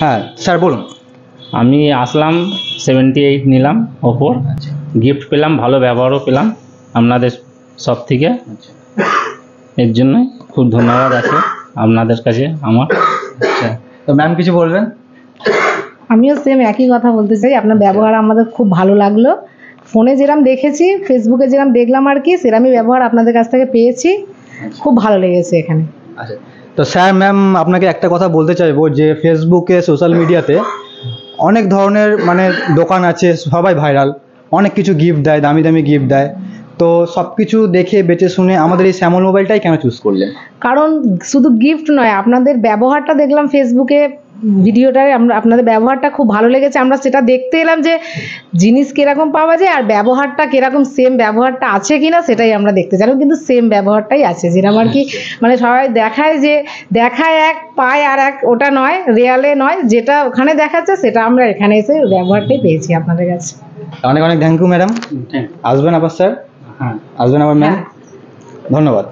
হ্যাঁ স্যার বলুন। আমি আসলাম 78 নিলাম ওপর, গিফট পেলাম, ভালো ব্যবহারও পেলাম আপনাদের সব থেকে। এর জন্যই খুব ধন্যবাদ আছে আপনাদের কাছে আমার। আচ্ছা, তো ম্যাম কিছু বলবেন? আমিও সেম একই কথা বলতে চাই, আপনার ব্যবহার আমাদের খুব ভালো লাগলো। ফোনে যেরকম দেখেছি, ফেসবুকে যেরকম দেখলাম আর কি, সেরকমই ব্যবহার আপনাদের কাছ থেকে পেয়েছি, খুব ভালো লেগেছে এখানে। আচ্ছা, তো স্যার ম্যাম আপনাকে একটা কথা বলতে চাইবো যে ফেসবুকে সোশ্যাল মিডিয়াতে অনেক ধরনের মানে দোকান আছে, সবাই ভাইরাল, অনেক কিছু গিফট দেয়, দামি দামি গিফট দেয়, তো সব কিছু দেখে বেছে শুনে আমাদের এই শ্যামল মোবাইলটাই কেন চুজ করলেন? কারণ শুধু গিফট নয়, আপনাদের ব্যবহারটা দেখলাম ফেসবুকে ভিডিওটায়, আপনাদের ব্যবহারটা খুব ভালো লেগেছে। আমরা সেটা দেখতে এলাম যে জিনিস কিরকম পাওয়া যায় আর ব্যবহারটা কিরকম, সেম ব্যবহারটা আছে কিনা সেটাই আমরা দেখতে চাইলাম। কিন্তু সেম ব্যবহারটাই আছে, যেরকম আর কি মানে সবাই দেখায় যে দেখায় এক পায় আর এক, ওটা নয়, রিয়ালে নয়, যেটা ওখানে দেখাচ্ছে সেটা আমরা এখানে এসে ব্যবহারটাই পেয়েছি আপনাদের কাছে। অনেক অনেক থ্যাংক ইউ ম্যাডাম। আসবেন আবার স্যার? হ্যাঁ, আসবেন আবার ম্যাম। ধন্যবাদ।